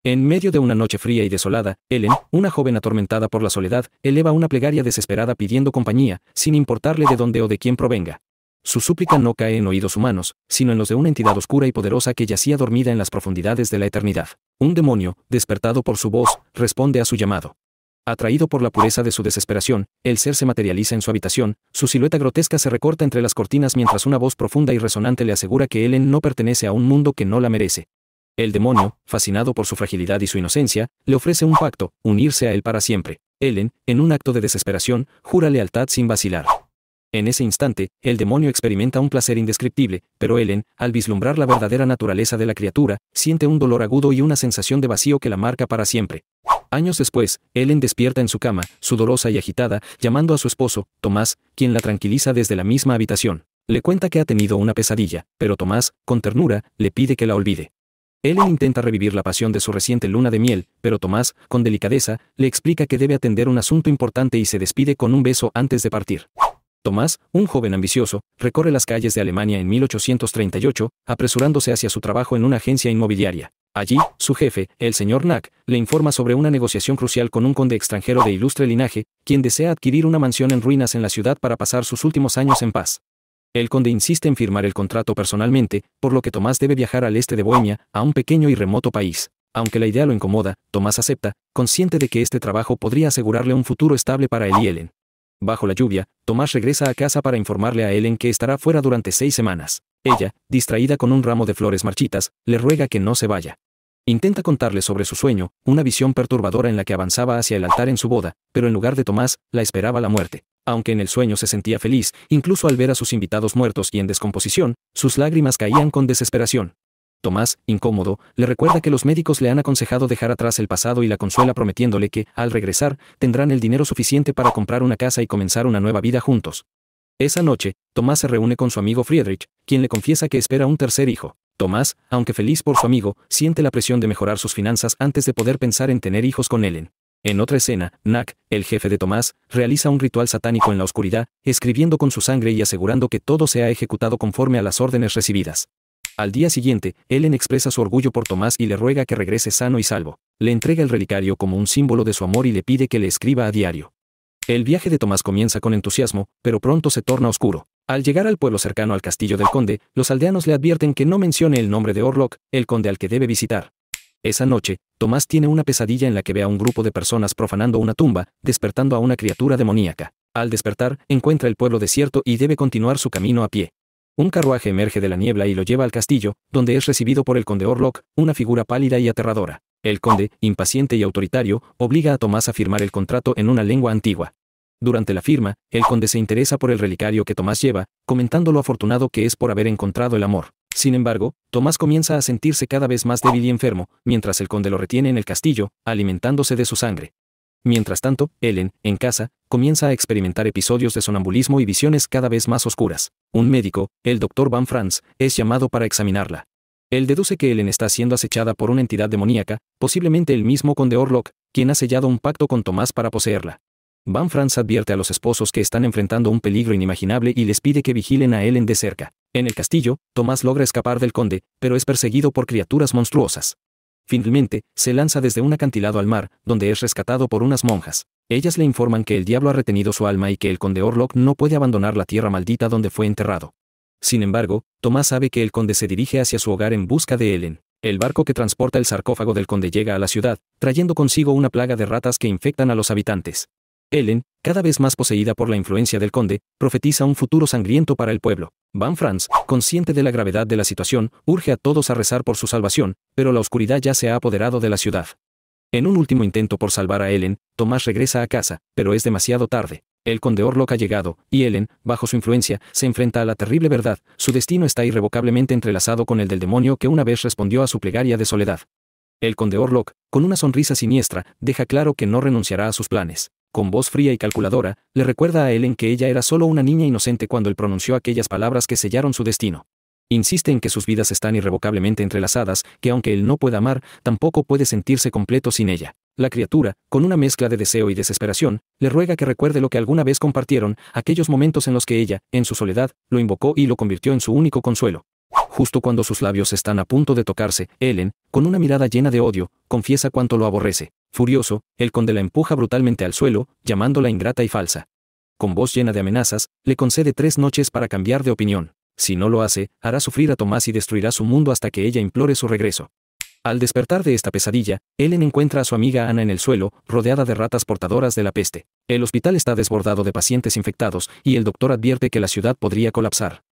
En medio de una noche fría y desolada, Ellen, una joven atormentada por la soledad, eleva una plegaria desesperada pidiendo compañía, sin importarle de dónde o de quién provenga. Su súplica no cae en oídos humanos, sino en los de una entidad oscura y poderosa que yacía dormida en las profundidades de la eternidad. Un demonio, despertado por su voz, responde a su llamado. Atraído por la pureza de su desesperación, el ser se materializa en su habitación, su silueta grotesca se recorta entre las cortinas mientras una voz profunda y resonante le asegura que Ellen no pertenece a un mundo que no la merece. El demonio, fascinado por su fragilidad y su inocencia, le ofrece un pacto, unirse a él para siempre. Ellen, en un acto de desesperación, jura lealtad sin vacilar. En ese instante, el demonio experimenta un placer indescriptible, pero Ellen, al vislumbrar la verdadera naturaleza de la criatura, siente un dolor agudo y una sensación de vacío que la marca para siempre. Años después, Ellen despierta en su cama, sudorosa y agitada, llamando a su esposo, Tomás, quien la tranquiliza desde la misma habitación. Le cuenta que ha tenido una pesadilla, pero Tomás, con ternura, le pide que la olvide. Ellen intenta revivir la pasión de su reciente luna de miel, pero Tomás, con delicadeza, le explica que debe atender un asunto importante y se despide con un beso antes de partir. Tomás, un joven ambicioso, recorre las calles de Alemania en 1838, apresurándose hacia su trabajo en una agencia inmobiliaria. Allí, su jefe, el señor Knack, le informa sobre una negociación crucial con un conde extranjero de ilustre linaje, quien desea adquirir una mansión en ruinas en la ciudad para pasar sus últimos años en paz. El conde insiste en firmar el contrato personalmente, por lo que Tomás debe viajar al este de Bohemia, a un pequeño y remoto país. Aunque la idea lo incomoda, Tomás acepta, consciente de que este trabajo podría asegurarle un futuro estable para él y Ellen. Bajo la lluvia, Tomás regresa a casa para informarle a Ellen que estará fuera durante 6 semanas. Ella, distraída con un ramo de flores marchitas, le ruega que no se vaya. Intenta contarle sobre su sueño, una visión perturbadora en la que avanzaba hacia el altar en su boda, pero en lugar de Tomás, la esperaba la muerte. Aunque en el sueño se sentía feliz, incluso al ver a sus invitados muertos y en descomposición, sus lágrimas caían con desesperación. Tomás, incómodo, le recuerda que los médicos le han aconsejado dejar atrás el pasado y la consuela prometiéndole que, al regresar, tendrán el dinero suficiente para comprar una casa y comenzar una nueva vida juntos. Esa noche, Tomás se reúne con su amigo Friedrich, quien le confiesa que espera un tercer hijo. Tomás, aunque feliz por su amigo, siente la presión de mejorar sus finanzas antes de poder pensar en tener hijos con Ellen. En otra escena, Knack, el jefe de Tomás, realiza un ritual satánico en la oscuridad, escribiendo con su sangre y asegurando que todo sea ejecutado conforme a las órdenes recibidas. Al día siguiente, Ellen expresa su orgullo por Tomás y le ruega que regrese sano y salvo. Le entrega el relicario como un símbolo de su amor y le pide que le escriba a diario. El viaje de Tomás comienza con entusiasmo, pero pronto se torna oscuro. Al llegar al pueblo cercano al castillo del conde, los aldeanos le advierten que no mencione el nombre de Orlok, el conde al que debe visitar. Esa noche, Tomás tiene una pesadilla en la que ve a un grupo de personas profanando una tumba, despertando a una criatura demoníaca. Al despertar, encuentra el pueblo desierto y debe continuar su camino a pie. Un carruaje emerge de la niebla y lo lleva al castillo, donde es recibido por el conde Orlok, una figura pálida y aterradora. El conde, impaciente y autoritario, obliga a Tomás a firmar el contrato en una lengua antigua. Durante la firma, el conde se interesa por el relicario que Tomás lleva, comentando lo afortunado que es por haber encontrado el amor. Sin embargo, Tomás comienza a sentirse cada vez más débil y enfermo, mientras el conde lo retiene en el castillo, alimentándose de su sangre. Mientras tanto, Ellen, en casa, comienza a experimentar episodios de sonambulismo y visiones cada vez más oscuras. Un médico, el Dr. Van Franz, es llamado para examinarla. Él deduce que Ellen está siendo acechada por una entidad demoníaca, posiblemente el mismo conde Orlok, quien ha sellado un pacto con Tomás para poseerla. Van Franz advierte a los esposos que están enfrentando un peligro inimaginable y les pide que vigilen a Ellen de cerca. En el castillo, Tomás logra escapar del conde, pero es perseguido por criaturas monstruosas. Finalmente, se lanza desde un acantilado al mar, donde es rescatado por unas monjas. Ellas le informan que el diablo ha retenido su alma y que el conde Orlok no puede abandonar la tierra maldita donde fue enterrado. Sin embargo, Tomás sabe que el conde se dirige hacia su hogar en busca de Ellen. El barco que transporta el sarcófago del conde llega a la ciudad, trayendo consigo una plaga de ratas que infectan a los habitantes. Ellen, cada vez más poseída por la influencia del conde, profetiza un futuro sangriento para el pueblo. Van Franz, consciente de la gravedad de la situación, urge a todos a rezar por su salvación, pero la oscuridad ya se ha apoderado de la ciudad. En un último intento por salvar a Ellen, Tomás regresa a casa, pero es demasiado tarde. El conde Orlok ha llegado, y Ellen, bajo su influencia, se enfrenta a la terrible verdad: su destino está irrevocablemente entrelazado con el del demonio que una vez respondió a su plegaria de soledad. El conde Orlok, con una sonrisa siniestra, deja claro que no renunciará a sus planes. Con voz fría y calculadora, le recuerda a Ellen que ella era solo una niña inocente cuando él pronunció aquellas palabras que sellaron su destino. Insiste en que sus vidas están irrevocablemente entrelazadas, que aunque él no pueda amar, tampoco puede sentirse completo sin ella. La criatura, con una mezcla de deseo y desesperación, le ruega que recuerde lo que alguna vez compartieron, aquellos momentos en los que ella, en su soledad, lo invocó y lo convirtió en su único consuelo. Justo cuando sus labios están a punto de tocarse, Ellen, con una mirada llena de odio, confiesa cuánto lo aborrece. Furioso, el conde la empuja brutalmente al suelo, llamándola ingrata y falsa. Con voz llena de amenazas, le concede 3 noches para cambiar de opinión. Si no lo hace, hará sufrir a Tomás y destruirá su mundo hasta que ella implore su regreso. Al despertar de esta pesadilla, Ellen encuentra a su amiga Ana en el suelo, rodeada de ratas portadoras de la peste. El hospital está desbordado de pacientes infectados, y el doctor advierte que la ciudad podría colapsar.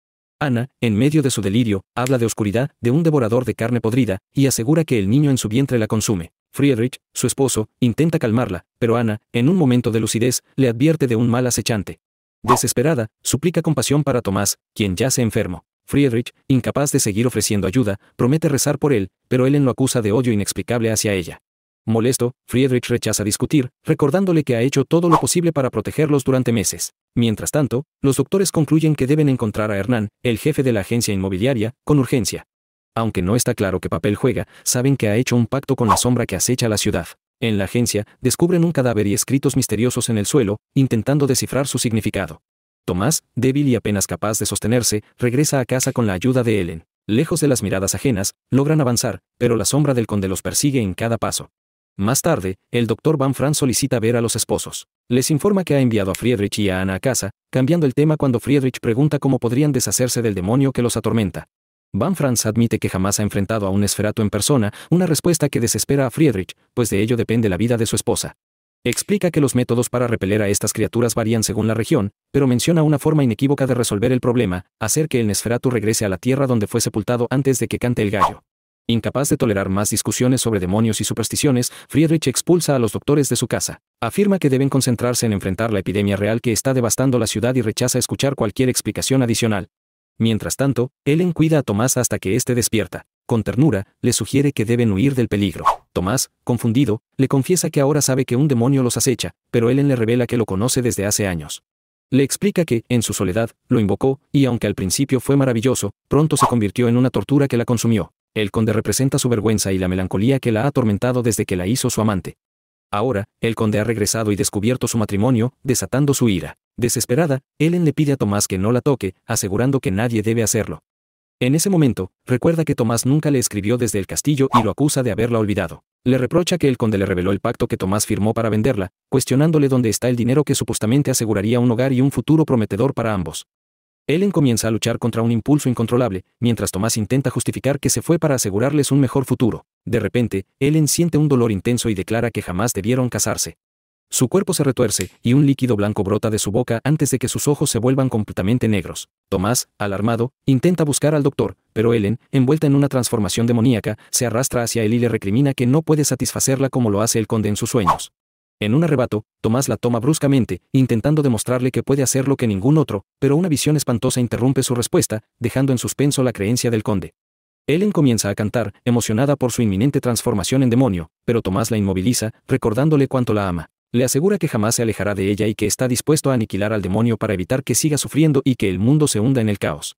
Ana, en medio de su delirio, habla de oscuridad, de un devorador de carne podrida, y asegura que el niño en su vientre la consume. Friedrich, su esposo, intenta calmarla, pero Ana, en un momento de lucidez, le advierte de un mal acechante. Desesperada, suplica compasión para Tomás, quien yace enfermo. Friedrich, incapaz de seguir ofreciendo ayuda, promete rezar por él, pero Ellen lo acusa de odio inexplicable hacia ella. Molesto, Friedrich rechaza discutir, recordándole que ha hecho todo lo posible para protegerlos durante meses. Mientras tanto, los doctores concluyen que deben encontrar a Hernán, el jefe de la agencia inmobiliaria, con urgencia. Aunque no está claro qué papel juega, saben que ha hecho un pacto con la sombra que acecha la ciudad. En la agencia, descubren un cadáver y escritos misteriosos en el suelo, intentando descifrar su significado. Tomás, débil y apenas capaz de sostenerse, regresa a casa con la ayuda de Ellen. Lejos de las miradas ajenas, logran avanzar, pero la sombra del conde los persigue en cada paso. Más tarde, el Dr. Van Franz solicita ver a los esposos. Les informa que ha enviado a Friedrich y a Ana a casa, cambiando el tema cuando Friedrich pregunta cómo podrían deshacerse del demonio que los atormenta. Van Franz admite que jamás ha enfrentado a un Nosferatu en persona, una respuesta que desespera a Friedrich, pues de ello depende la vida de su esposa. Explica que los métodos para repeler a estas criaturas varían según la región, pero menciona una forma inequívoca de resolver el problema: hacer que el Nosferatu regrese a la tierra donde fue sepultado antes de que cante el gallo. Incapaz de tolerar más discusiones sobre demonios y supersticiones, Friedrich expulsa a los doctores de su casa. Afirma que deben concentrarse en enfrentar la epidemia real que está devastando la ciudad y rechaza escuchar cualquier explicación adicional. Mientras tanto, Ellen cuida a Tomás hasta que éste despierta. Con ternura, le sugiere que deben huir del peligro. Tomás, confundido, le confiesa que ahora sabe que un demonio los acecha, pero Ellen le revela que lo conoce desde hace años. Le explica que, en su soledad, lo invocó, y aunque al principio fue maravilloso, pronto se convirtió en una tortura que la consumió. El conde representa su vergüenza y la melancolía que la ha atormentado desde que la hizo su amante. Ahora, el conde ha regresado y descubierto su matrimonio, desatando su ira. Desesperada, Ellen le pide a Tomás que no la toque, asegurando que nadie debe hacerlo. En ese momento, recuerda que Tomás nunca le escribió desde el castillo y lo acusa de haberla olvidado. Le reprocha que el conde le reveló el pacto que Tomás firmó para venderla, cuestionándole dónde está el dinero que supuestamente aseguraría un hogar y un futuro prometedor para ambos. Ellen comienza a luchar contra un impulso incontrolable, mientras Tomás intenta justificar que se fue para asegurarles un mejor futuro. De repente, Ellen siente un dolor intenso y declara que jamás debieron casarse. Su cuerpo se retuerce, y un líquido blanco brota de su boca antes de que sus ojos se vuelvan completamente negros. Tomás, alarmado, intenta buscar al doctor, pero Ellen, envuelta en una transformación demoníaca, se arrastra hacia él y le recrimina que no puede satisfacerla como lo hace el conde en sus sueños. En un arrebato, Tomás la toma bruscamente, intentando demostrarle que puede hacer lo que ningún otro, pero una visión espantosa interrumpe su respuesta, dejando en suspenso la creencia del conde. Ellen comienza a cantar, emocionada por su inminente transformación en demonio, pero Tomás la inmoviliza, recordándole cuánto la ama. Le asegura que jamás se alejará de ella y que está dispuesto a aniquilar al demonio para evitar que siga sufriendo y que el mundo se hunda en el caos.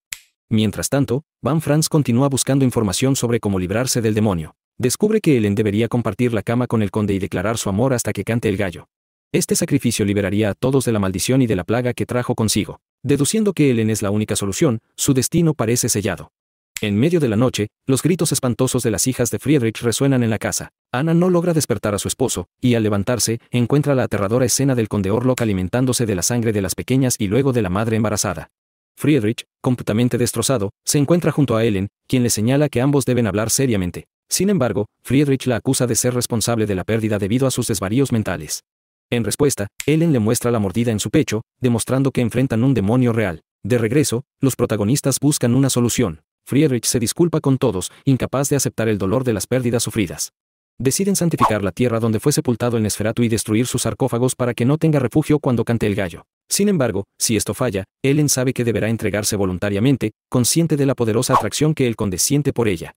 Mientras tanto, Van Franz continúa buscando información sobre cómo librarse del demonio. Descubre que Ellen debería compartir la cama con el conde y declarar su amor hasta que cante el gallo. Este sacrificio liberaría a todos de la maldición y de la plaga que trajo consigo. Deduciendo que Ellen es la única solución, su destino parece sellado. En medio de la noche, los gritos espantosos de las hijas de Friedrich resuenan en la casa. Ana no logra despertar a su esposo, y al levantarse, encuentra la aterradora escena del conde Orlok alimentándose de la sangre de las pequeñas y luego de la madre embarazada. Friedrich, completamente destrozado, se encuentra junto a Ellen, quien le señala que ambos deben hablar seriamente. Sin embargo, Friedrich la acusa de ser responsable de la pérdida debido a sus desvaríos mentales. En respuesta, Ellen le muestra la mordida en su pecho, demostrando que enfrentan un demonio real. De regreso, los protagonistas buscan una solución. Friedrich se disculpa con todos, incapaz de aceptar el dolor de las pérdidas sufridas. Deciden santificar la tierra donde fue sepultado el Nosferatu y destruir sus sarcófagos para que no tenga refugio cuando cante el gallo. Sin embargo, si esto falla, Ellen sabe que deberá entregarse voluntariamente, consciente de la poderosa atracción que el conde siente por ella.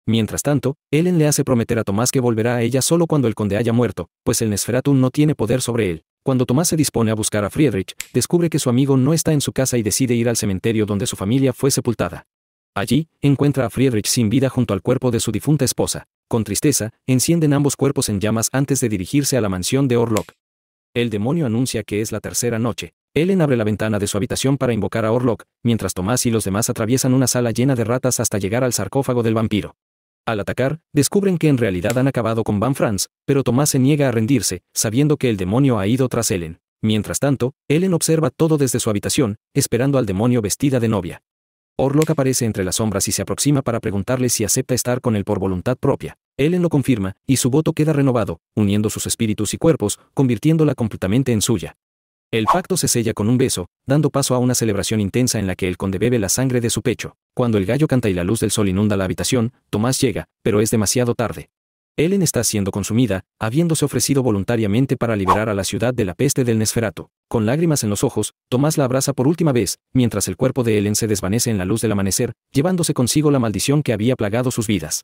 Mientras tanto, Ellen le hace prometer a Tomás que volverá a ella solo cuando el conde haya muerto, pues el Nosferatu no tiene poder sobre él. Cuando Tomás se dispone a buscar a Friedrich, descubre que su amigo no está en su casa y decide ir al cementerio donde su familia fue sepultada. Allí, encuentra a Friedrich sin vida junto al cuerpo de su difunta esposa. Con tristeza, encienden ambos cuerpos en llamas antes de dirigirse a la mansión de Orlok. El demonio anuncia que es la tercera noche. Ellen abre la ventana de su habitación para invocar a Orlok, mientras Tomás y los demás atraviesan una sala llena de ratas hasta llegar al sarcófago del vampiro. Al atacar, descubren que en realidad han acabado con Van Franz, pero Tomás se niega a rendirse, sabiendo que el demonio ha ido tras Ellen. Mientras tanto, Ellen observa todo desde su habitación, esperando al demonio vestida de novia. Orlok aparece entre las sombras y se aproxima para preguntarle si acepta estar con él por voluntad propia. Ellen lo confirma, y su voto queda renovado, uniendo sus espíritus y cuerpos, convirtiéndola completamente en suya. El pacto se sella con un beso, dando paso a una celebración intensa en la que el conde bebe la sangre de su pecho. Cuando el gallo canta y la luz del sol inunda la habitación, Tomás llega, pero es demasiado tarde. Ellen está siendo consumida, habiéndose ofrecido voluntariamente para liberar a la ciudad de la peste del Nesferatu. Con lágrimas en los ojos, Tomás la abraza por última vez, mientras el cuerpo de Ellen se desvanece en la luz del amanecer, llevándose consigo la maldición que había plagado sus vidas.